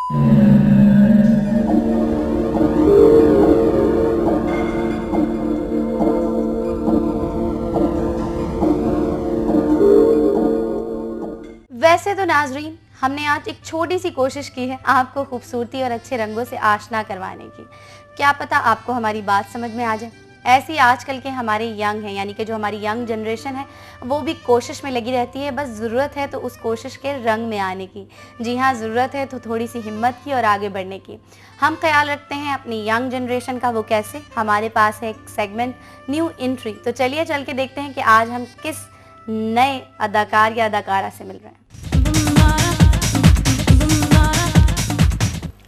वैसे तो नाजरीन, हमने आज एक छोटी सी कोशिश की है आपको खूबसूरती और अच्छे रंगों से आशना करवाने की। क्या पता आपको हमारी बात समझ में आ जाए। ऐसी आजकल के हमारे यंग हैं, यानी कि जो हमारी यंग जनरेशन है, वो भी कोशिश में लगी रहती है। बस ज़रूरत है तो उस कोशिश के रंग में आने की। जी हाँ, ज़रूरत है तो थोड़ी सी हिम्मत की और आगे बढ़ने की। हम ख्याल रखते हैं अपनी यंग जनरेशन का। वो कैसे? हमारे पास है एक सेगमेंट न्यू एंट्री। तो चलिए चल के देखते हैं कि आज हम किस नए अदाकार या अदाकारा से मिल रहे हैं।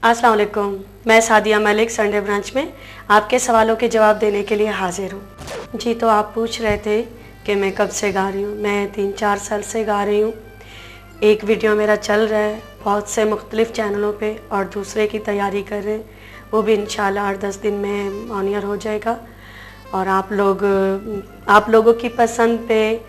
अस्सलाम वालेकुम, मैं सादिया मलिक संडे ब्रांच में आपके सवालों के जवाब देने के लिए हाजिर हूँ। जी, तो आप पूछ रहे थे कि मैं कब से गा रही हूँ। मैं 3-4 साल से गा रही हूँ। एक वीडियो मेरा चल रहा है बहुत से मुख्तलिफ़ चैनलों पे और दूसरे की तैयारी कर रहे हैं। वो भी इंशाल्लाह 8-10 दिन में ऑन एयर हो जाएगा। और आप लोगों की पसंद पे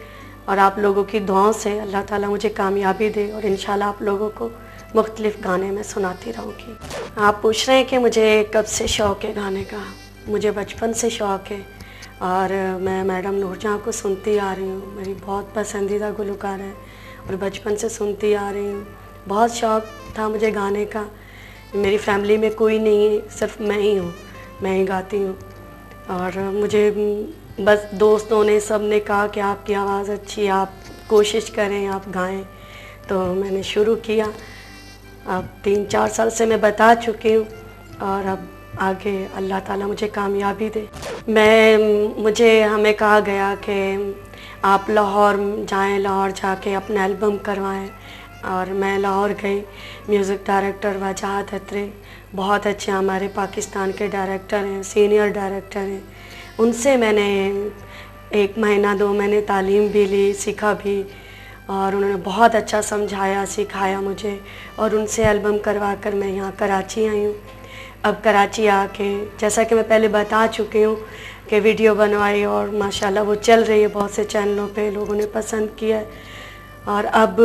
और आप लोगों की दुआओं से अल्लाह ताला मुझे कामयाबी दे और इंशाल्लाह आप लोगों को मुख्तलिफ़ गाने में सुनाती रहूँगी। आप पूछ रहे हैं कि मुझे कब से शौक़ है गाने का। मुझे बचपन से शौक़ है और मैं मैडम नूरजहाँ को सुनती आ रही हूँ। मेरी बहुत पसंदीदा गुलकार है और बचपन से सुनती आ रही हूँ। बहुत शौक़ था मुझे गाने का। मेरी फैमिली में कोई नहीं है, सिर्फ मैं ही हूँ, मैं ही गाती हूँ। और मुझे बस दोस्तों ने सब ने कहा कि आपकी आवाज़ अच्छी है, आप कोशिश करें, आप गाएं। तो मैंने शुरू किया। अब 3-4 साल से मैं बता चुकी हूँ और अब आगे अल्लाह ताला मुझे कामयाबी दे। मुझे हमें कहा गया कि आप लाहौर जाएं, लाहौर जाके अपना एल्बम करवाएं। और मैं लाहौर गई। म्यूज़िक डायरेक्टर वजाहत अत्रे बहुत अच्छे हमारे पाकिस्तान के डायरेक्टर हैं, सीनियर डायरेक्टर हैं। उनसे मैंने 1 महीना 2 महीने तालीम भी ली, सीखा भी और उन्होंने बहुत अच्छा समझाया, सिखाया मुझे। और उनसे एल्बम करवा कर मैं यहाँ कराची आई हूँ। अब कराची आके जैसा कि मैं पहले बता चुकी हूँ कि वीडियो बनवाई और माशाल्लाह वो चल रही है बहुत से चैनलों पे, लोगों ने पसंद किया है। और अब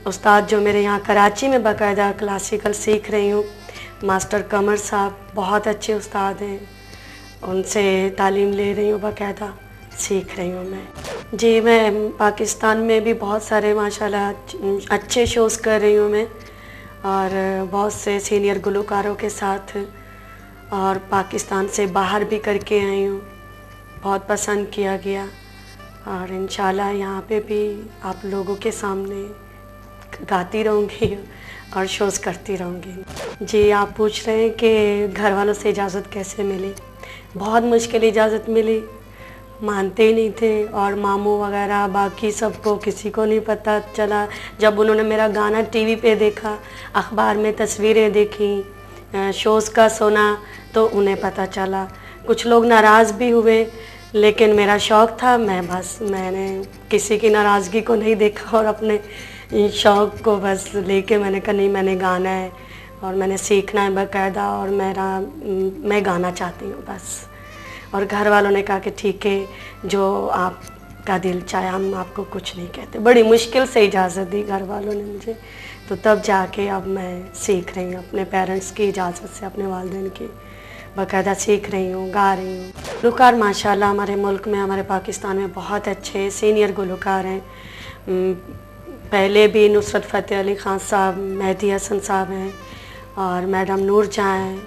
उस्ताद जो मेरे यहाँ कराची में बाकायदा क्लासिकल सीख रही हूँ, मास्टर कमर साहब बहुत अच्छे उस्ताद हैं, उनसे तालीम ले रही हूँ, बाकायदा सीख रही हूँ मैं। जी, मैं पाकिस्तान में भी बहुत सारे माशाल्लाह अच्छे शोज़ कर रही हूँ मैं और बहुत से सीनियर गुलकारों के साथ, और पाकिस्तान से बाहर भी करके आई हूँ। बहुत पसंद किया गया और इंशाल्लाह यहाँ पे भी आप लोगों के सामने गाती रहूँगी और शोज़ करती रहूँगी। जी, आप पूछ रहे हैं कि घर वालों से इजाज़त कैसे मिली। बहुत मुश्किल इजाज़त मिली, मानते ही नहीं थे और मामू वगैरह बाकी सबको किसी को नहीं पता चला। जब उन्होंने मेरा गाना टीवी पे देखा, अखबार में तस्वीरें देखी, शोज़ का सुना तो उन्हें पता चला। कुछ लोग नाराज़ भी हुए, लेकिन मेरा शौक़ था, मैंने किसी की नाराज़गी को नहीं देखा और अपने शौक़ को बस लेके मैंने कहा नहीं, मैंने गाना है और मैंने सीखना है बाकायदा और मैं गाना चाहती हूँ बस। और घर वालों ने कहा कि ठीक है, जो आपका दिल चाहे, हम आपको कुछ नहीं कहते। बड़ी मुश्किल से इजाज़त दी घर वालों ने मुझे, तो तब जाके अब मैं सीख रही हूँ अपने पेरेंट्स की इजाज़त से, अपने वालिदैन की, बाकायदा सीख रही हूँ, गा रही हूँ। गुलकार माशाल्लाह हमारे मुल्क में, हमारे पाकिस्तान में बहुत अच्छे सीनियर गुलकार हैं। पहले भी नुसरत फ़तेह अली ख़ान साहब, मेहदी हसन साहब हैं और मैडम नूरजहाँ हैं,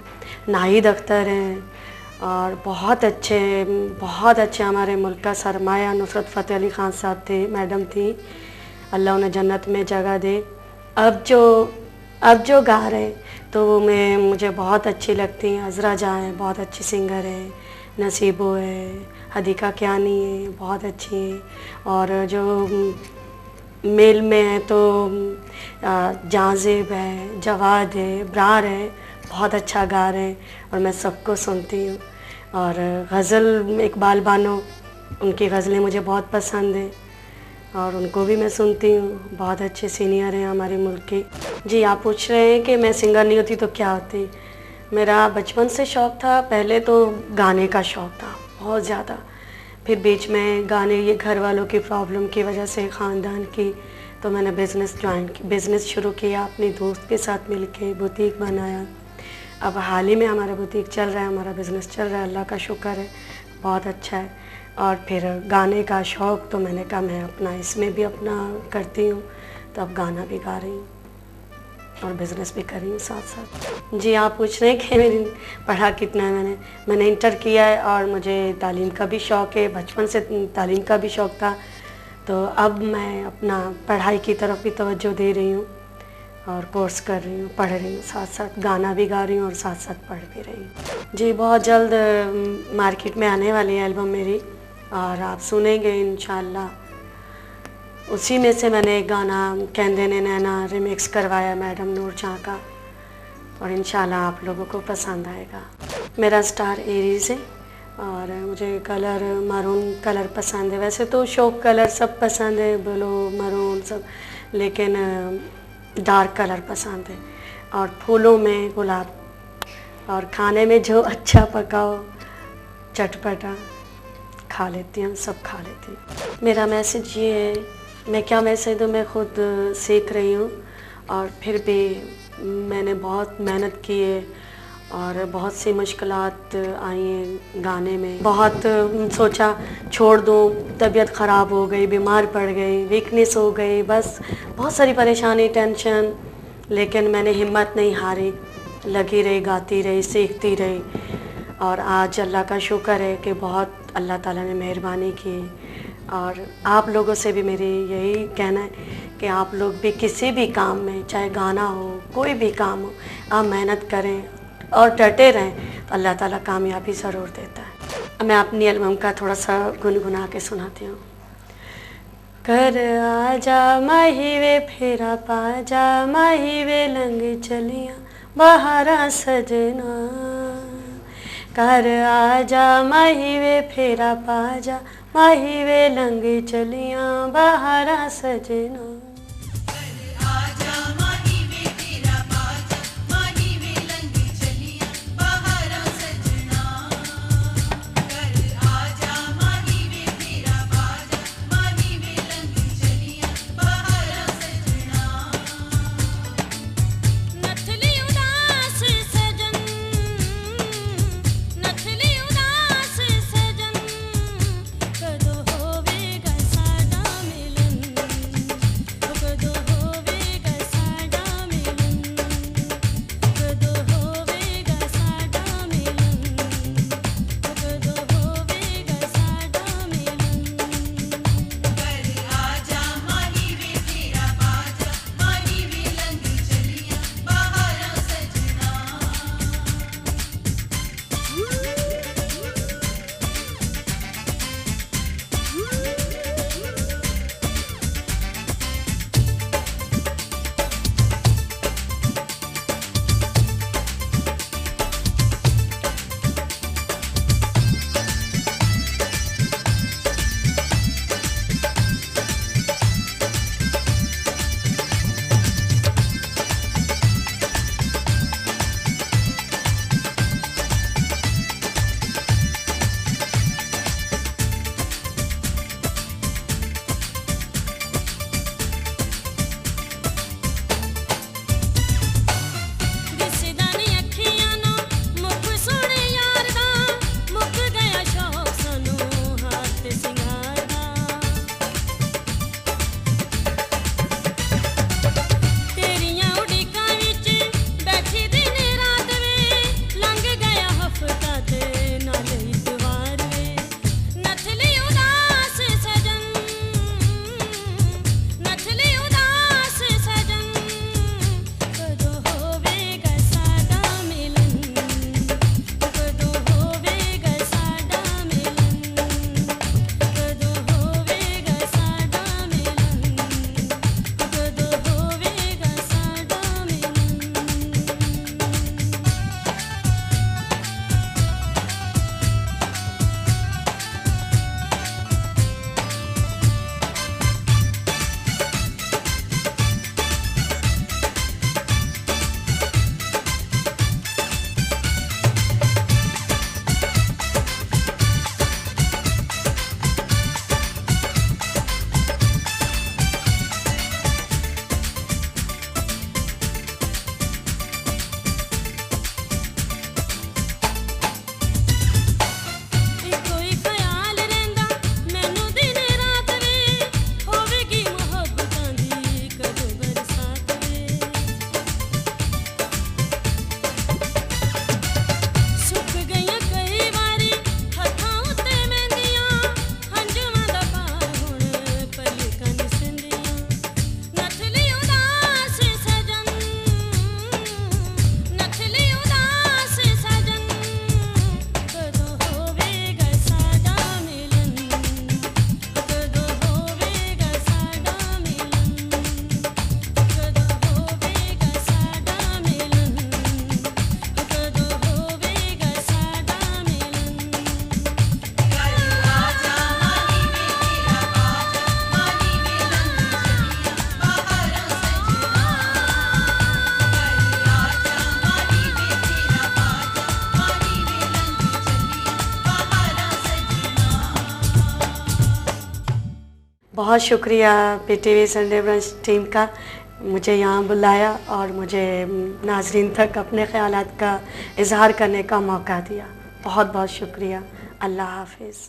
नाहिद अख्तर हैं और बहुत अच्छे हमारे मुल्क का सरमाया नुसरत फ़तेह अली ख़ान साहब थे, मैडम थी, अल्लाह उन्हें जन्नत में जगह दे। अब जो गा रहे तो वो मुझे बहुत अच्छी लगती हैं। अज़रा जहाँ हैं, बहुत अच्छी सिंगर हैं, नसीबो है, हदीका कियानी है, बहुत अच्छी हैं। और जो मेल में है तो जाज़िब है, जवाद है, ब्रार है, बहुत अच्छा गा रहे हैं और मैं सबको सुनती हूँ। और गज़ल इकबाल बानो, उनकी गज़लें मुझे बहुत पसंद हैं और उनको भी मैं सुनती हूँ। बहुत अच्छे सीनियर हैं हमारे मुल्क के। जी, आप पूछ रहे हैं कि मैं सिंगर नहीं होती तो क्या होती। मेरा बचपन से शौक़ था, पहले तो गाने का शौक़ था बहुत ज़्यादा, फिर बीच में गाने, ये घर वालों की प्रॉब्लम की वजह से, ख़ानदान की, तो मैंने बिज़नेस शुरू किया अपनी दोस्त के साथ मिलके, बुटीक बनाया। अब हाल ही में हमारा बुटीक चल रहा है, हमारा बिज़नेस चल रहा है, अल्लाह का शुक्र है, बहुत अच्छा है। और फिर गाने का शौक़ तो मैंने कहा मैं अपना इसमें भी अपना करती हूँ, तो अब गाना भी गा रही हूँ और बिज़नेस भी कर रही हूँ साथ साथ। जी, आप पूछ रहे हैं कि मेरी पढ़ा कितना है। मैंने इंटर किया है और मुझे तालीम का भी शौक़ है, बचपन से तालीम का भी शौक़ था। तो अब मैं अपना पढ़ाई की तरफ भी तवज्जो दे रही हूँ और कोर्स कर रही हूँ, पढ़ रही हूँ, साथ साथ गाना भी गा रही हूँ और साथ साथ पढ़ भी रही हूँ। जी, बहुत जल्द मार्केट में आने वाली है एल्बम मेरी और आप सुनेंगे इंशाल्लाह। उसी में से मैंने एक गाना कहंदे ने नैना रिमिक्स करवाया मैडम नूर जहाँ का, और इंशाल्लाह आप लोगों को पसंद आएगा। मेरा स्टार एरीज़ है और मुझे कलर मरून कलर पसंद है। वैसे तो शौक कलर सब पसंद है, ब्लू मरून सब, लेकिन डार्क कलर पसंद है। और फूलों में गुलाब, और खाने में जो अच्छा पकाओ चटपटा खा लेती हूँ, सब खा लेती हूँ। मेरा मैसेज ये है, मैं क्या मैसेज दूँ, मैं खुद सीख रही हूँ और फिर भी मैंने बहुत मेहनत की है और बहुत सी मुश्किलात आई हैं गाने में। बहुत सोचा छोड़ दूँ, तबीयत ख़राब हो गई, बीमार पड़ गई, वीकनेस हो गई, बस बहुत सारी परेशानी, टेंशन, लेकिन मैंने हिम्मत नहीं हारी, लगी रही, गाती रही, सीखती रही। और आज अल्लाह का शुक्र है कि बहुत अल्लाह ताला ने मेहरबानी की। और आप लोगों से भी मेरी यही कहना है कि आप लोग भी किसी भी काम में, चाहे गाना हो, कोई भी काम हो, आप मेहनत करें और डटे रहें तो अल्लाह ताला कामयाबी ज़रूर देता है। मैं अपनी एल्बम का थोड़ा सा गुनगुना के सुनाती हूँ। कर आजा माही वे फेरा पाजा, माही वे लंग चलियाँ बहारा सजना। कर आजा माही वे फेरा पाजा, माही वे लंग चलियाँ बहारा सजना। बहुत शुक्रिया PTV संडे ब्रंच टीम का, मुझे यहाँ बुलाया और मुझे नाजरीन तक अपने ख्यालात का इजहार करने का मौका दिया। बहुत बहुत शुक्रिया। अल्लाह हाफिज़।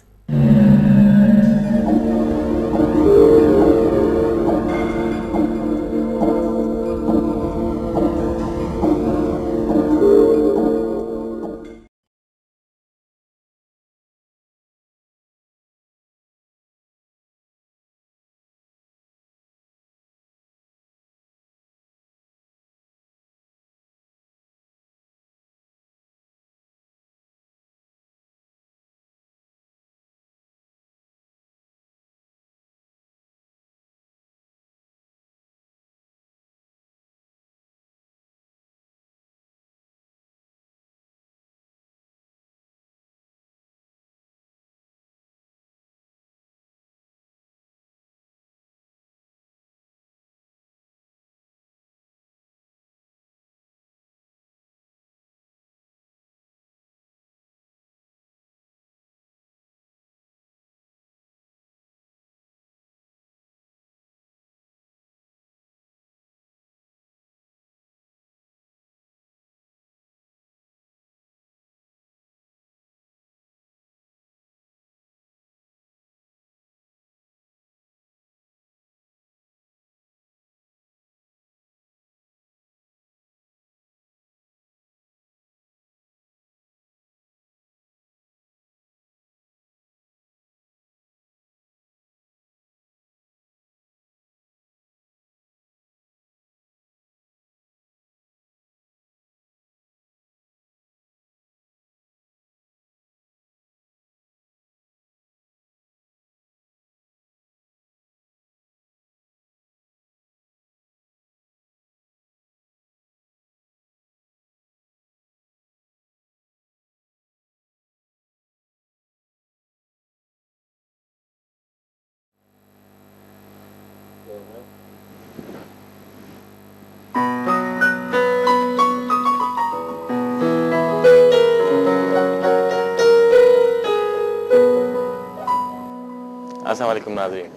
अस्सलाम वालेकुम नाज़रीन,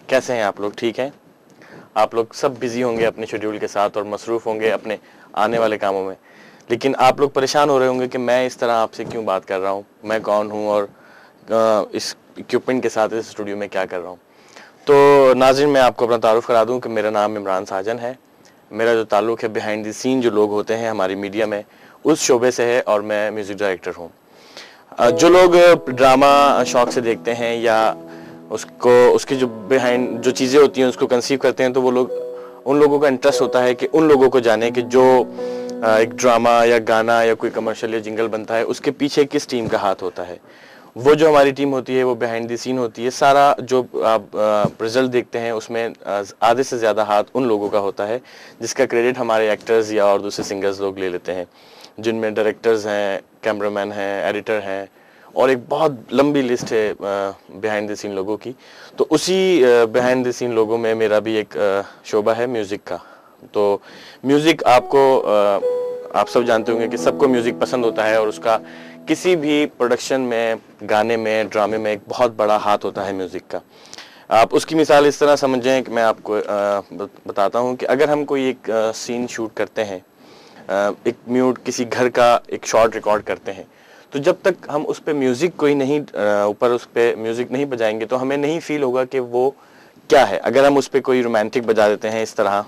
कैसे हैं आप लोग? ठीक हैं? आप लोग सब बिज़ी होंगे अपने शेड्यूल के साथ और मसरूफ़ होंगे अपने आने वाले कामों में, लेकिन आप लोग परेशान हो रहे होंगे कि मैं इस तरह आपसे क्यों बात कर रहा हूँ, मैं कौन हूँ और इस इक्विपमेंट के साथ इस स्टूडियो में क्या कर रहा हूँ। तो नाज़रीन, मैं आपको अपना तारुफ़ करा दूँ कि मेरा नाम इमरान साजन है। मेरा जो ताल्लुक़ है बिहाइंड द सीन जो लोग होते हैं हमारी मीडिया में, उस शोबे से है और मैं म्यूज़िक डायरेक्टर हूँ। जो लोग ड्रामा शौक़ से देखते हैं या उसकी जो बिहाइंड जो चीज़ें होती हैं उसको कंसीव करते हैं, तो वो लोग, उन लोगों का इंटरेस्ट होता है कि उन लोगों को जाने कि जो एक ड्रामा या गाना या कोई कमर्शियल या जिंगल बनता है उसके पीछे किस टीम का हाथ होता है। वो जो हमारी टीम होती है वो बिहाइंड द सीन होती है। सारा जो आप रिजल्ट देखते हैं उसमें आधे से ज़्यादा हाथ उन लोगों का होता है जिसका क्रेडिट हमारे एक्टर्स या और दूसरे सिंगर्स लोग ले लेते हैं, जिनमें डायरेक्टर्स हैं, कैमरामैन हैं, एडिटर हैं और एक बहुत लंबी लिस्ट है बिहाइंड द सीन लोगों की। तो उसी बिहाइंड द सीन लोगों में मेरा भी एक शोबा है म्यूज़िक का। तो म्यूज़िक आपको आप सब जानते होंगे कि सबको म्यूज़िक पसंद होता है और उसका किसी भी प्रोडक्शन में, गाने में, ड्रामे में एक बहुत बड़ा हाथ होता है म्यूज़िक का। आप उसकी मिसाल इस तरह समझें कि मैं आपको बताता हूँ कि अगर हम कोई एक सीन शूट करते हैं, एक म्यूट किसी घर का एक शॉट रिकॉर्ड करते हैं, तो जब तक हम उस पर म्यूज़िक कोई नहीं ऊपर उस पर म्यूज़िक नहीं बजाएंगे तो हमें नहीं फील होगा कि वो क्या है। अगर हम उस पर कोई रोमांटिक बजा देते हैं इस तरह,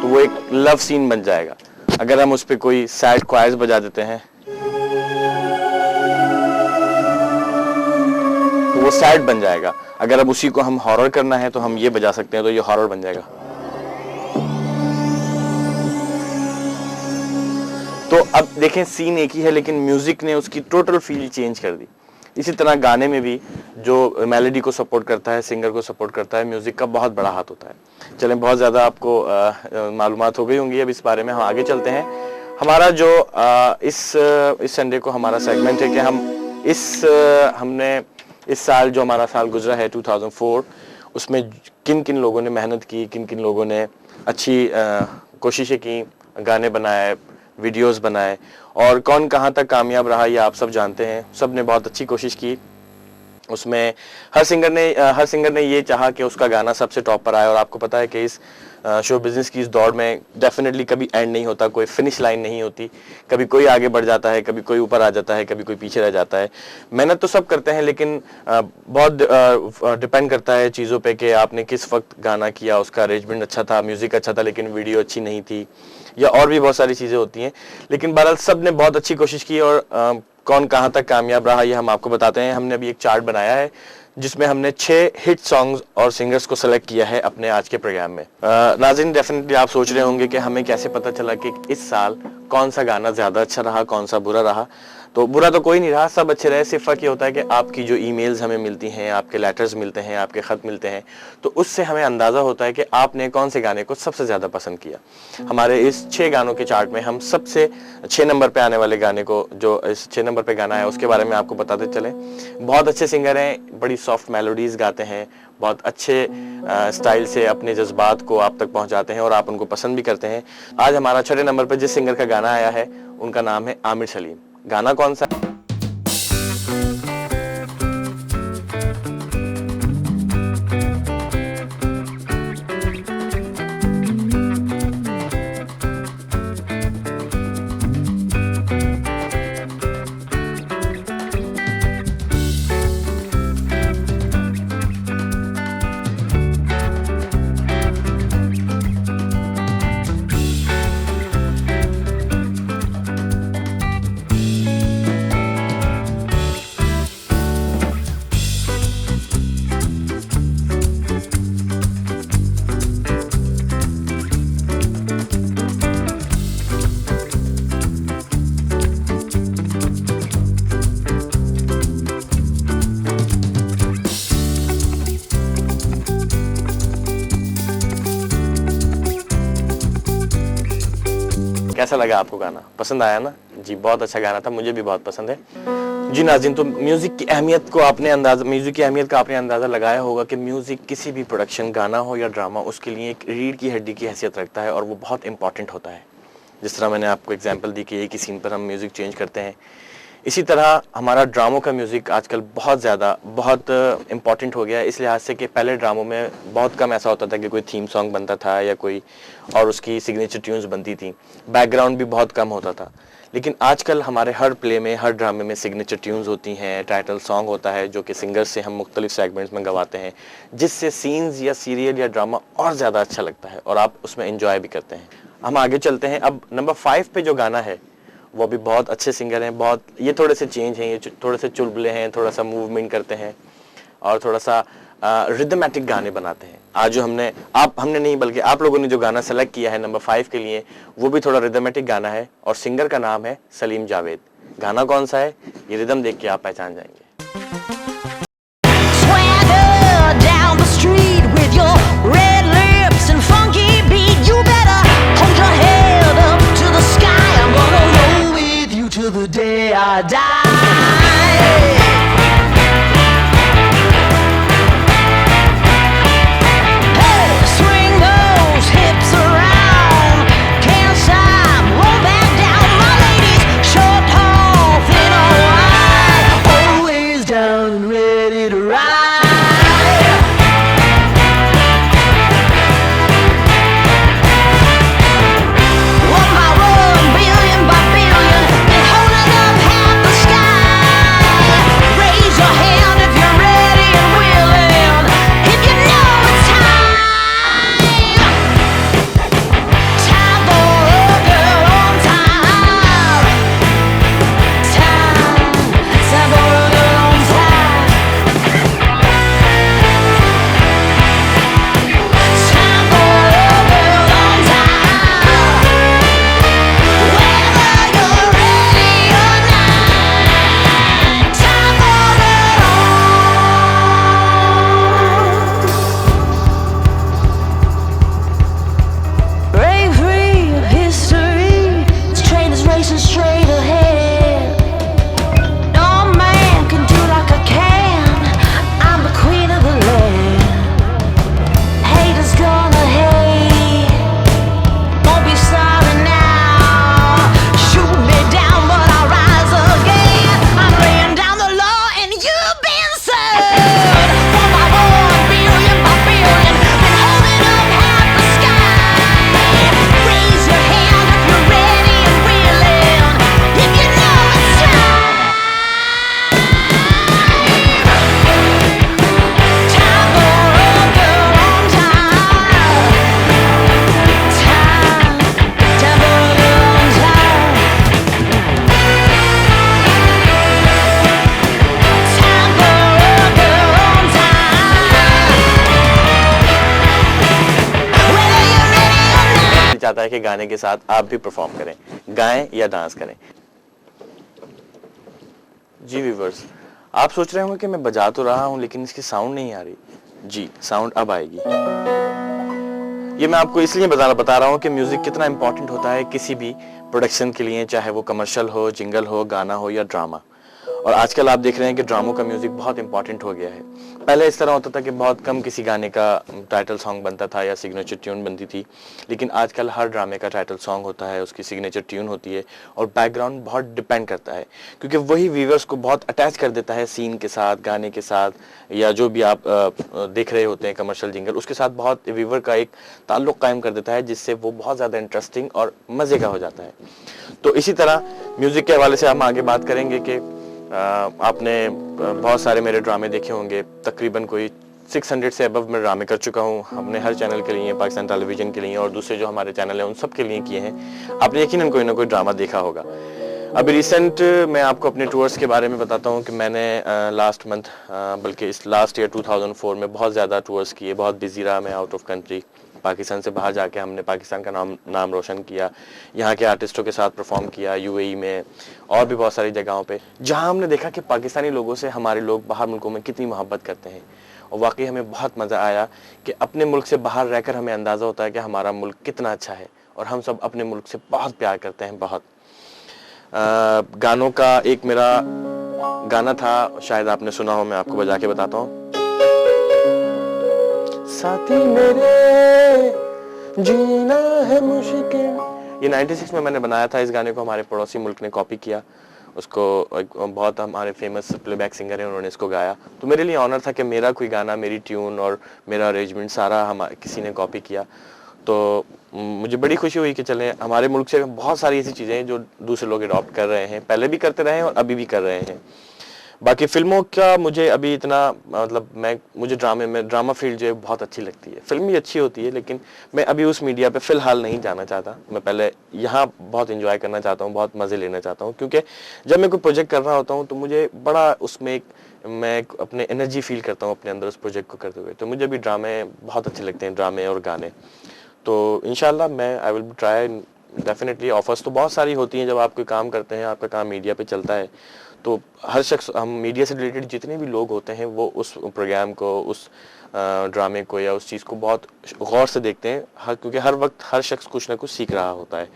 तो वो एक लव सीन बन जाएगा। अगर हम उस पर कोई सैड क्वायर्स बजा देते हैं तो वो सैड बन जाएगा। अगर अब उसी को हम हॉरर करना है तो हम ये बजा सकते हैं तो ये हॉरर बन जाएगा। तो अब देखें, सीन एक ही है लेकिन म्यूजिक ने उसकी टोटल फील चेंज कर दी। इसी तरह गाने में भी जो मेलोडी को सपोर्ट करता है, सिंगर को सपोर्ट करता है, म्यूजिक का बहुत बड़ा हाथ होता है। चलें, बहुत ज़्यादा आपको मालूमात हो गई होंगी अब इस बारे में, हम आगे चलते हैं। हमारा जो इस संडे को हमारा सेगमेंट है कि हमने इस साल जो हमारा साल गुजरा है 2004, उसमें किन किन लोगों ने मेहनत की, किन किन लोगों ने अच्छी कोशिशें की, गाने बनाए, वीडियोस बनाए और कौन कहाँ तक कामयाब रहा, ये आप सब जानते हैं। सब ने बहुत अच्छी कोशिश की उसमें हर सिंगर ने ये चाहा कि उसका गाना सबसे टॉप पर आए। और आपको पता है कि इस शो बिज़नेस की इस दौड़ में डेफिनेटली कभी एंड नहीं होता, कोई फिनिश लाइन नहीं होती। कभी कोई आगे बढ़ जाता है, कभी कोई ऊपर आ जाता है, कभी कोई पीछे रह जाता है। मेहनत तो सब करते हैं, लेकिन बहुत डिपेंड करता है चीज़ों पे कि आपने किस वक्त गाना किया, उसका अरेंजमेंट अच्छा था, म्यूज़िक अच्छा था, लेकिन वीडियो अच्छी नहीं थी, या और भी बहुत सारी चीज़ें होती हैं। लेकिन बहरहाल सब ने बहुत अच्छी कोशिश की, और कौन कहाँ तक कामयाब रहा ये हम आपको बताते हैं। हमने अभी एक चार्ट बनाया है जिसमें हमने 6 हिट सॉन्ग्स और सिंगर्स को सेलेक्ट किया है अपने आज के प्रोग्राम में। नाज़रीन, डेफिनेटली आप सोच रहे होंगे कि हमें कैसे पता चला कि इस साल कौन सा गाना ज़्यादा अच्छा रहा, कौन सा बुरा रहा। तो बुरा तो कोई नहीं रहा, सब अच्छे रहे। सिर्फ फ़र्क ये होता है कि आपकी जो ईमेल्स हमें मिलती हैं, आपके लेटर्स मिलते हैं, आपके ख़त मिलते हैं, तो उससे हमें अंदाज़ा होता है कि आपने कौन से गाने को सबसे ज़्यादा पसंद किया। हमारे इस 6 गानों के चार्ट में हम सबसे 6 नंबर पे आने वाले गाने को, जो इस 6 नंबर पे गाना है, उसके बारे में आपको बताते चले। बहुत अच्छे सिंगर हैं, बड़ी सॉफ्ट मेलोडीज़ गाते हैं, बहुत अच्छे स्टाइल से अपने जज्बात को आप तक पहुंचाते हैं और आप उनको पसंद भी करते हैं। आज हमारा 6 नंबर पर जिस सिंगर का गाना आया है उनका नाम है आमिर सलीम। गाना कौन सा? कैसा लगा आपको गाना? पसंद आया ना जी? बहुत अच्छा गाना था, मुझे भी बहुत पसंद है जी। नाज़रीन, तो म्यूजिक की अहमियत का आपने अंदाजा लगाया होगा कि म्यूजिक किसी भी प्रोडक्शन, गाना हो या ड्रामा, उसके लिए एक रीढ़ की हड्डी की हैसियत रखता है और वो बहुत इंपॉर्टेंट होता है। जिस तरह मैंने आपको एग्जांपल दी कि एक ही सीन पर हम म्यूजिक चेंज करते हैं, इसी तरह हमारा ड्रामों का म्यूज़िक आजकल बहुत इम्पॉर्टेंट हो गया है। इस लिहाज से कि पहले ड्रामों में बहुत कम ऐसा होता था कि कोई थीम सॉन्ग बनता था या कोई और उसकी सिग्नेचर ट्यून्स बनती थी, बैकग्राउंड भी बहुत कम होता था। लेकिन आजकल हमारे हर प्ले में, हर ड्रामे में सिग्नेचर ट्यून्स होती हैं, टाइटल सॉन्ग होता है जो कि सिंगर्स से हम मुख्तलिफ सेगमेंट्स में गवाते हैं, जिससे सीन्स या सीरियल या ड्रामा और ज़्यादा अच्छा लगता है और आप उसमें एंजॉय भी करते हैं। हम आगे चलते हैं। अब नंबर 5 पे जो गाना है वो भी बहुत अच्छे सिंगर हैं, ये थोड़े से चेंज हैं, ये थोड़े से चुलबुले हैं, थोड़ा सा मूवमेंट करते हैं और थोड़ा सा रिदमेटिक गाने बनाते हैं। आज जो हमने नहीं बल्कि आप लोगों ने जो गाना सेलेक्ट किया है नंबर 5 के लिए, वो भी थोड़ा रिदमेटिक गाना है और सिंगर का नाम है सलीम जावेद। गाना कौन सा है ये रिदम देख के आप पहचान जाएंगे। The day I die. Hey, swing those hips around, can't stop, roll back down. My ladies, short, tall, thin or wide, always down and ready to ride. चाहता है कि गाने के साथ आप भी परफॉर्म करें, गाएं या डांस करें। जी व्यूअर्स, आप सोच रहे होंगे कि मैं बजा तो रहा हूं लेकिन इसकी साउंड नहीं आ रही। जी, साउंड अब आएगी। ये मैं आपको इसलिए बता रहा हूँ कि म्यूजिक कितना इंपॉर्टेंट होता है किसी भी प्रोडक्शन के लिए, चाहे वो कमर्शियल हो, जिंगल हो, गाना हो या ड्रामा। और आजकल आप देख रहे हैं कि ड्रामों का म्यूजिक बहुत इंपॉर्टेंट हो गया है। पहले इस तरह होता था कि बहुत कम किसी गाने का टाइटल सॉन्ग बनता था या सिग्नेचर ट्यून बनती थी, लेकिन आजकल हर ड्रामे का टाइटल सॉन्ग होता है, उसकी सिग्नेचर ट्यून होती है और बैकग्राउंड बहुत डिपेंड करता है, क्योंकि वही व्यूअर्स को बहुत अटैच कर देता है सीन के साथ, गाने के साथ, या जो भी आप देख रहे होते हैं कमर्शियल जिंगल, उसके साथ बहुत व्यूअर का एक ताल्लुक कायम कर देता है, जिससे वो बहुत ज़्यादा इंटरेस्टिंग और मज़े का हो जाता है। तो इसी तरह म्यूज़िक के हवाले से हम आगे बात करेंगे कि आपने बहुत सारे मेरे ड्रामे देखे होंगे, तकरीबन कोई 600 से अबव मैं ड्रामे कर चुका हूँ। हमने हर चैनल के लिए, पाकिस्तान टेलीविज़न के लिए और दूसरे जो हमारे चैनल हैं उन सब के लिए किए हैं। आपने यकीनन कोई ना कोई ड्रामा देखा होगा। अभी रिसेंट मैं आपको अपने टूर्स के बारे में बताता हूँ कि मैंने लास्ट मंथ, बल्कि इस लास्ट ईयर 2004 में बहुत ज़्यादा टूर्स किए, बहुत बिजी रहा मैं आउट ऑफ कंट्री। पाकिस्तान से बाहर जाके हमने पाकिस्तान का नाम रोशन किया, यहाँ के आर्टिस्टों के साथ परफॉर्म किया, यूएई में और भी बहुत सारी जगहों पे, जहाँ हमने देखा कि पाकिस्तानी लोगों से हमारे लोग बाहर मुल्कों में कितनी मोहब्बत करते हैं। और वाकई हमें बहुत मज़ा आया कि अपने मुल्क से बाहर रहकर हमें अंदाज़ा होता है कि हमारा मुल्क कितना अच्छा है और हम सब अपने मुल्क से बहुत प्यार करते हैं। बहुत गानों का एक मेरा गाना था, शायद आपने सुना हो, मैं आपको बजा के बताता हूँ। साथी मेरे जीना है मुश्किल, ये 96 में मैंने बनाया था। इस गाने को हमारे पड़ोसी मुल्क ने कॉपी किया, उसको बहुत हमारे फेमस प्लेबैक सिंगर हैं, उन्होंने इसको गाया। तो मेरे लिए ऑनर था कि मेरा कोई गाना, मेरी ट्यून और मेरा अरेंजमेंट सारा किसी ने कॉपी किया। तो मुझे बड़ी खुशी हुई कि चलें, हमारे मुल्क से बहुत सारी ऐसी चीज़ें हैं जो दूसरे लोग अडॉप्ट कर रहे हैं, पहले भी करते रहे हैं और अभी भी कर रहे हैं। बाकी फिल्मों का मुझे अभी इतना, मतलब मुझे ड्रामा फील्ड जो है बहुत अच्छी लगती है। फिल्म भी अच्छी होती है लेकिन मैं अभी उस मीडिया पे फ़िलहाल नहीं जाना चाहता। मैं पहले यहाँ बहुत एंजॉय करना चाहता हूँ, बहुत मज़े लेना चाहता हूँ, क्योंकि जब मैं कोई प्रोजेक्ट कर रहा होता हूँ तो मुझे बड़ा उसमें मैं अपने एनर्जी फील करता हूँ अपने अंदर उस प्रोजेक्ट को करते हुए। तो मुझे भी ड्रामे बहुत अच्छे लगते हैं, ड्रामे और गाने। तो इंशाल्लाह I will try definitely. Offers तो बहुत सारी होती हैं जब आप कोई काम करते हैं, आपका काम मीडिया पे चलता है, तो हर शख्स, हम मीडिया से रिलेटेड जितने भी लोग होते हैं वो उस प्रोग्राम को, उस ड्रामे को या उस चीज़ को बहुत गौर से देखते हैं, क्योंकि हर वक्त हर शख्स कुछ ना कुछ सीख रहा होता है।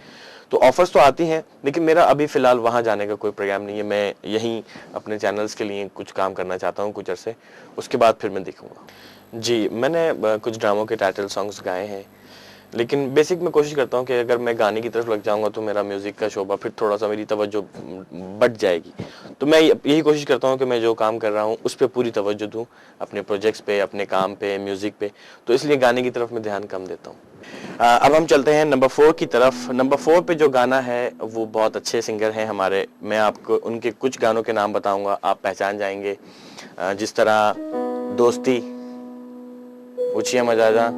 तो ऑफ़र्स तो आती हैं लेकिन मेरा अभी फ़िलहाल वहाँ जाने का कोई प्रोग्राम नहीं है। मैं यहीं अपने चैनल्स के लिए कुछ काम करना चाहता हूँ कुछ अरसे, उसके बाद फिर मैं देखूँगा। जी, मैंने कुछ ड्रामों के टाइटल सॉन्ग्स गाए हैं, लेकिन बेसिक मैं कोशिश करता हूँ कि अगर मैं गाने की तरफ लग जाऊँगा तो मेरा म्यूज़िक का शोबा फिर थोड़ा सा, मेरी तवज्जो बढ़ जाएगी। तो मैं यही कोशिश करता हूँ कि मैं जो काम कर रहा हूँ उस पर पूरी तवज्जो दूँ, अपने प्रोजेक्ट्स पे, अपने काम पे, म्यूज़िक पे। तो इसलिए गाने की तरफ मैं ध्यान कम देता हूँ। अब हम चलते हैं नंबर 4 की तरफ। नंबर 4 पे जो गाना है वो बहुत अच्छे सिंगर हैं हमारे, मैं आपको उनके कुछ गानों के नाम बताऊँगा, आप पहचान जाएंगे। जिस तरह दोस्ती, ऊँचिया मजाजा,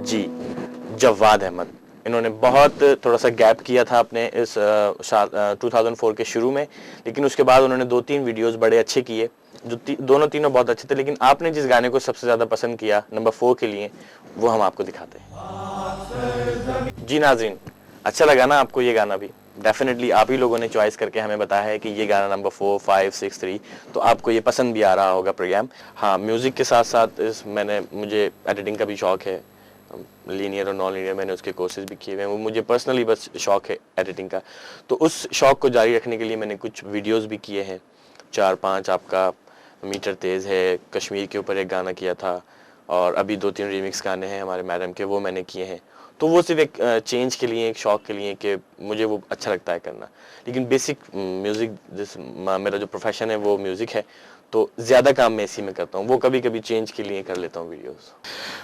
जी, जवाद अहमद। इन्होंने बहुत थोड़ा सा गैप किया था अपने इस 2004 के शुरू में, लेकिन उसके बाद उन्होंने 2-3 वीडियोस बड़े अच्छे किए, जो तीनों बहुत अच्छे थे। लेकिन आपने जिस गाने को सबसे ज़्यादा पसंद किया नंबर 4 के लिए, वो हम आपको दिखाते हैं। जी नाज़रीन, अच्छा लगा ना आपको ये गाना भी? डेफिनेटली आप ही लोगों ने चॉइस करके हमें बताया है कि ये गाना नंबर 4, 5, 6, 3, तो आपको ये पसंद भी आ रहा होगा प्रोग्राम। हाँ, म्यूज़िक के साथ साथ मुझे एडिटिंग का भी शौक़ है, लीनियर और नॉन लीनियर मैंने उसके कोर्सेज भी किए हुए हैं। वो मुझे पर्सनली बस शौक़ है एडिटिंग का, तो उस शौक़ को जारी रखने के लिए मैंने कुछ वीडियोस भी किए हैं, 4-5। आपका मीटर तेज़ है, कश्मीर के ऊपर एक गाना किया था, और अभी 2-3 रीमिक्स गाने हैं हमारे मैडम के, वो मैंने किए हैं। तो वो सिर्फ एक चेंज के लिए, एक शौक़ के लिए कि मुझे वो अच्छा लगता है करना। लेकिन बेसिक म्यूज़िक, मेरा जो प्रोफेशन है वो म्यूज़िक है, तो ज़्यादा काम मैं इसी में करता हूँ। वो कभी कभी चेंज के लिए कर लेता हूँ वीडियोस।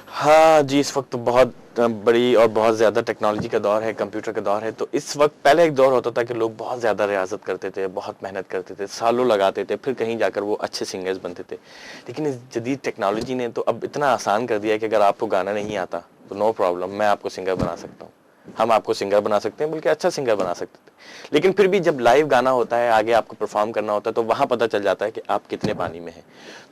हाँ जी, इस वक्त बहुत बड़ी और बहुत ज़्यादा टेक्नोलॉजी का दौर है, कंप्यूटर का दौर है। तो इस वक्त, पहले एक दौर होता था कि लोग बहुत ज़्यादा रियाजत करते थे, बहुत मेहनत करते थे, सालों लगाते थे, फिर कहीं जाकर वो अच्छे सिंगर्स बनते थे। लेकिन इस जदीद टेक्नोलॉजी ने तो अब इतना आसान कर दिया है कि अगर आपको गाना नहीं आता तो नो प्रॉब्लम, मैं आपको सिंगर बना सकता हूँ। हम आपको सिंगर बना सकते हैं, बल्कि अच्छा सिंगर बना सकते थे। लेकिन फिर भी जब लाइव गाना होता है, आगे आपको परफॉर्म करना होता है, तो वहां पता चल जाता है कि आप कितने पानी में हैं।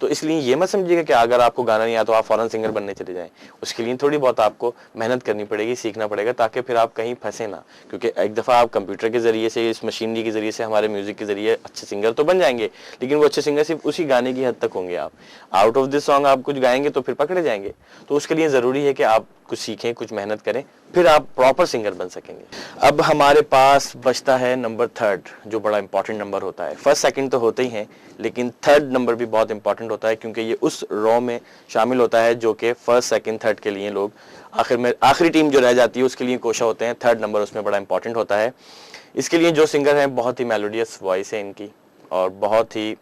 तो इसलिए ये मत समझिएगा कि अगर आपको गाना नहीं आता तो आप फौरन सिंगर बनने चले जाएं। उसके लिए थोड़ी बहुत आपको मेहनत करनी पड़ेगी, सीखना पड़ेगा, ताकि फिर आप कहीं फंसे ना। क्योंकि एक दफ़ा आप कंप्यूटर के ज़रिए से, इस मशीनरी के ज़रिए से, हमारे म्यूज़िक के ज़रिए अच्छे सिंगर तो बन जाएंगे, लेकिन वो अच्छे सिंगर सिर्फ उसी गाने की हद तक होंगे। आप आउट ऑफ दिस सॉन्ग आप कुछ गाएंगे तो फिर पकड़े जाएंगे। तो उसके लिए ज़रूरी है कि आप कुछ सीखें, कुछ मेहनत करें, फिर आप प्रॉपर सिंगर बन सकेंगे। अब हमारे पास बचता है नंबर 3, जो बड़ा इंपॉर्टेंट नंबर होता है। फर्स्ट सेकंड तो होते ही हैं, लेकिन 3rd नंबर भी बहुत इंपॉर्टेंट होता है, क्योंकि ये उस रॉ में शामिल होता है जो कि फर्स्ट सेकंड 3rd के लिए लोग आखिर में, आखिरी टीम जो रह जाती है उसके लिए कोशा होते हैं। 3rd नंबर उसमें बड़ा इंपॉर्टेंट होता है। इसके लिए जो सिंगर हैं, बहुत ही मेलोडियस वॉइस है इनकी, और बहुत ही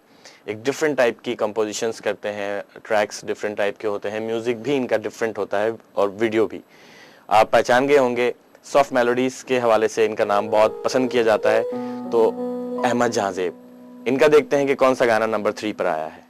एक डिफरेंट टाइप की कंपोजिशंस करते हैं, ट्रैक्स डिफरेंट टाइप के होते हैं, म्यूज़िक भी इनका डिफरेंट होता है, और वीडियो भी आप पहचान गए होंगे। सॉफ्ट मेलोडीज के हवाले से इनका नाम बहुत पसंद किया जाता है। तो अहमद जहांजेब, इनका देखते हैं कि कौन सा गाना नंबर 3 पर आया है।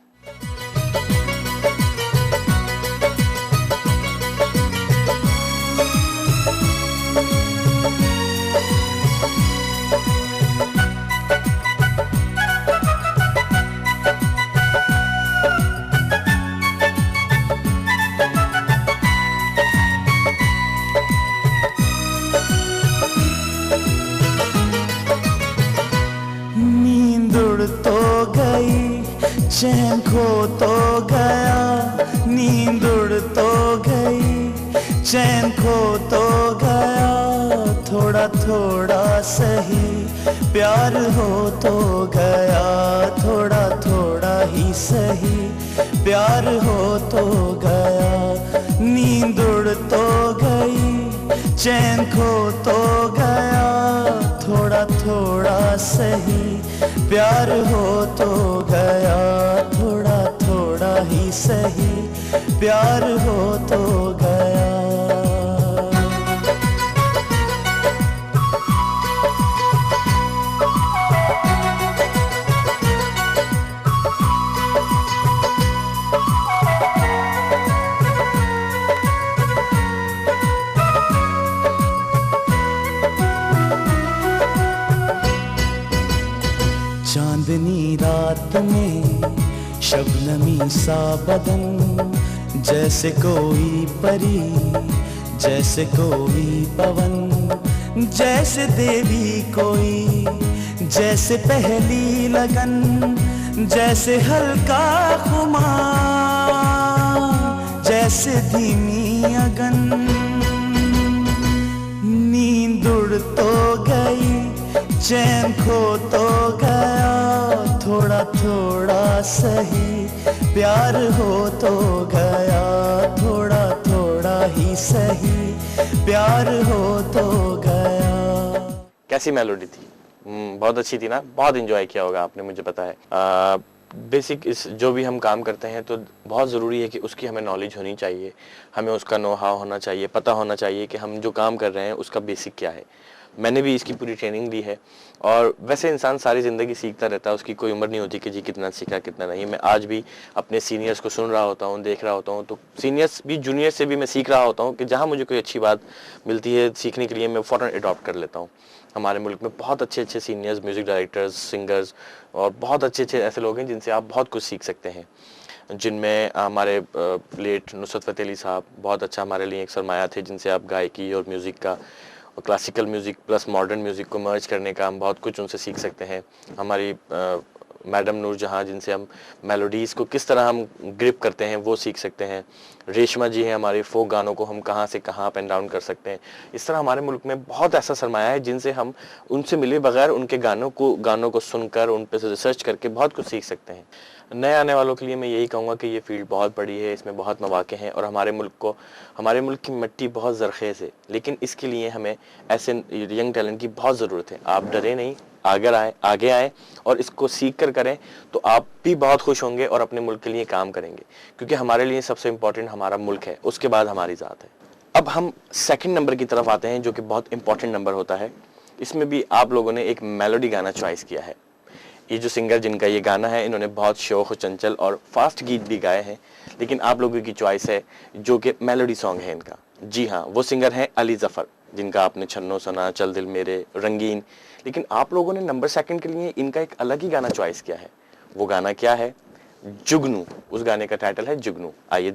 नींद उड़ तो गई, चैन खो तो गया, नींद उड़ तो गई, चैन खो तो गया, थोड़ा थोड़ा सही प्यार हो तो गया, थोड़ा थोड़ा ही सही प्यार हो तो गया। नींद उड़ तो गई, चैन खो तो गया, थोड़ा थोड़ा सही प्यार हो तो गया, थोड़ा थोड़ा ही सही प्यार हो तो गया। चांदनी रात में शबनमी सा बदन, जैसे कोई परी, जैसे कोई पवन, जैसे देवी कोई, जैसे पहली लगन, जैसे हल्का खुमार, जैसे धीमी अगन। नींद उड़ तो गई, चैन खो तो गया, थोड़ा थोड़ा सही प्यार हो तो गया, थोड़ा थोड़ा ही सही प्यार हो तो गया। कैसी मेलोडी थी? बहुत अच्छी थी ना, बहुत एंजॉय किया होगा आपने, मुझे पता है। बेसिक इस जो भी हम काम करते हैं तो बहुत ज़रूरी है कि उसकी हमें नॉलेज होनी चाहिए, हमें उसका नो हाउ होना चाहिए, पता होना चाहिए कि हम जो काम कर रहे हैं उसका बेसिक क्या है। मैंने भी इसकी पूरी ट्रेनिंग ली है, और वैसे इंसान सारी ज़िंदगी सीखता रहता है, उसकी कोई उम्र नहीं होती कि जी कितना सीखा कितना नहीं। मैं आज भी अपने सीनियर्स को सुन रहा होता हूँ, देख रहा होता हूँ, तो सीनियर्स भी जूनियर से भी मैं सीख रहा होता हूँ कि जहाँ मुझे कोई अच्छी बात मिलती है सीखने के लिए, मैं फ़ौरन अडॉप्ट कर लेता हूँ। हमारे मुल्क में बहुत अच्छे अच्छे सीनियर्स, म्यूज़िक डायरेक्टर्स, सिंगर्स, और बहुत अच्छे अच्छे ऐसे लोग हैं जिनसे आप बहुत कुछ सीख सकते हैं, जिनमें हमारे लेट नुसरत फ़तेह अली साहब बहुत अच्छा हमारे लिए एक सरमाया थे, जिनसे आप गायकी और म्यूज़िक का, और classical music plus modern music को मर्ज करने का हम बहुत कुछ उनसे सीख सकते हैं। हमारी मैडम नूर जहाँ, जिनसे हम मेलोडीज़ को किस तरह हम ग्रिप करते हैं वो सीख सकते हैं। रेशमा जी हैं, हमारे फोक गानों को हम कहाँ से कहाँ अप एंड डाउन कर सकते हैं। इस तरह हमारे मुल्क में बहुत ऐसा सरमाया है जिनसे हम उनसे मिले बगैर उनके गानों को सुनकर, उन पर रिसर्च करके बहुत कुछ सीख सकते हैं। नए आने वालों के लिए मैं यही कहूँगा कि ये फील्ड बहुत बड़ी है, इसमें बहुत मौके हैं, और हमारे मुल्क की मिट्टी बहुत ज़रख़ेज़ है, लेकिन इसके लिए हमें ऐसे यंग टैलेंट की बहुत ज़रूरत है। आप डरे नहीं, आगे आए और इसको सीख कर करें तो आप भी बहुत खुश होंगे और अपने मुल्क के लिए काम करेंगे, क्योंकि हमारे लिए सबसे इम्पोर्टेंट हमारा मुल्क है, उसके बाद हमारी ज़ात है। अब हम सेकंड नंबर की तरफ आते हैं, जो कि बहुत इंपॉर्टेंट नंबर होता है। इसमें भी आप लोगों ने एक मेलोडी गाना चॉइस किया है। ये जो सिंगर जिनका ये गाना है, इन्होंने बहुत शौक, चंचल और फास्ट गीत भी गाए हैं, लेकिन आप लोगों की चॉइस है जो कि मेलोडी सॉन्ग है इनका। जी हाँ, वो सिंगर हैं अली जफर, जिनका आपने छन्नो सुना, चल दिल मेरे, रंगीन। लेकिन आप लोगों ने नंबर 2 के लिए इनका एक अलग ही गाना चॉइस किया है। वो गाना क्या है? जुगनू। उस गाने का टाइटल है जुगनू। आइए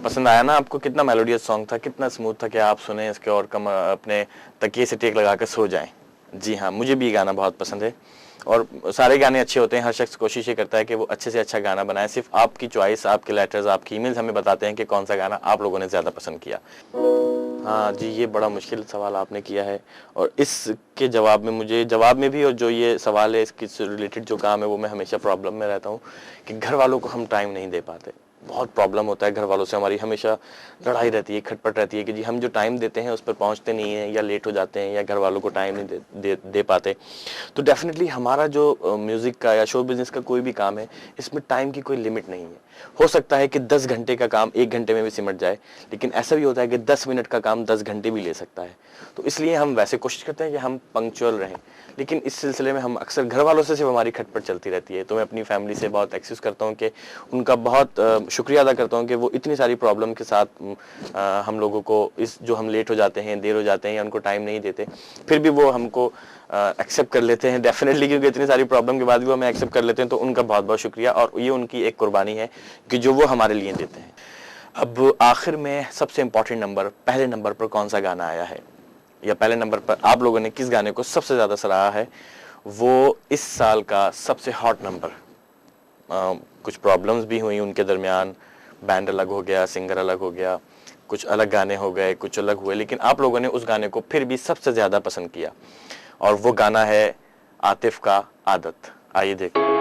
पसंद आया ना आपको? कितना मेलोडियस सॉन्ग था, कितना स्मूथ था कि आप सुने इसके और कम अपने तकिए से टेक लगा कर सो जाएं। जी हाँ, मुझे भी ये गाना बहुत पसंद है और सारे गाने अच्छे होते हैं। हर शख्स कोशिश ये करता है कि वो अच्छे से अच्छा गाना बनाए। सिर्फ आपकी चॉइस, आपके लेटर्स, आपकी ईमेल्स हमें बताते हैं कि कौन सा गाना आप लोगों ने ज़्यादा पसंद किया। हाँ जी, ये बड़ा मुश्किल सवाल आपने किया है और इसके जवाब में मुझे जवाब में भी और जो ये सवाल है इसके रिलेटेड जो काम है वो मैं हमेशा प्रॉब्लम में रहता हूँ कि घर वालों को हम टाइम नहीं दे पाते। बहुत प्रॉब्लम होता है, घर वालों से हमारी हमेशा लड़ाई रहती है, खटपट रहती है कि जी हम जो टाइम देते हैं उस पर पहुंचते नहीं हैं या लेट हो जाते हैं या घर वालों को टाइम नहीं दे पाते। तो डेफिनेटली हमारा जो म्यूज़िक का या शो बिज़नेस का कोई भी काम है, इसमें टाइम की कोई लिमिट नहीं है। हो सकता है कि 10 घंटे का काम 1 घंटे में भी सिमट जाए, लेकिन ऐसा भी होता है कि 10 मिनट का काम 10 घंटे भी ले सकता है। तो इसलिए हम वैसे कोशिश करते हैं कि हम पंक्चुअल रहें, लेकिन इस सिलसिले में हम अक्सर घर वालों से सिर्फ हमारी खटपट चलती रहती है। तो मैं अपनी फैमिली से बहुत एक्सक्यूज़ करता हूँ कि उनका बहुत शुक्रिया अदा करता हूँ कि वो इतनी सारी प्रॉब्लम के साथ हम लोगों को इस जो हम लेट हो जाते हैं, देर हो जाते हैं या उनको टाइम नहीं देते, फिर भी वो हमको एक्सेप्ट कर लेते हैं डेफिनेटली, क्योंकि इतनी सारी प्रॉब्लम के बाद भी वो हमें एक्सेप्ट कर लेते हैं। तो उनका बहुत बहुत शुक्रिया और ये उनकी एक कुर्बानी है कि जो वो हमारे लिए देते हैं। अब आखिर में सबसे इम्पोर्टेंट नंबर, पहले नंबर पर कौन सा गाना आया है या पहले नंबर पर आप लोगों ने किस गाने को सबसे ज़्यादा सराहा है, वो इस साल का सबसे हॉट नंबर। कुछ प्रॉब्लम्स भी हुई उनके दरमियान, बैंड अलग हो गया, सिंगर अलग हो गया, कुछ अलग गाने हो गए, कुछ अलग हुए, लेकिन आप लोगों ने उस गाने को फिर भी सबसे ज़्यादा पसंद किया और वो गाना है आतिफ का आदत। आइए देखो।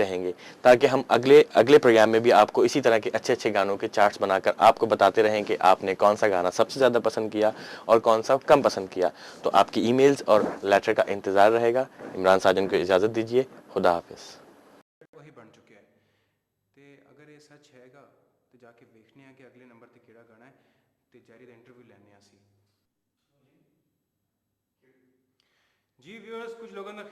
रहेंगे, ताकि हम अगले प्रोग्राम में भी आपको इसी तरह के अच्छे अच्छे गानों के चार्ट्स बनाकर आपको बताते रहें कि आपने कौन सा गाना सबसे ज़्यादा पसंद किया और कौन सा कम पसंद किया। तो आपकी ईमेल्स और लेटर का इंतज़ार रहेगा। इमरान साजन को इजाज़त दीजिए। खुदा हाफिज़। वही बन चुके हैं ते अगर ये सच हैगा तो जाके देखने हैं कि अगले नंबर ते केड़ा गाना है ते जैरी दा इंटरव्यू लेने आसी। जी व्यूअर्स, कुछ लोगों का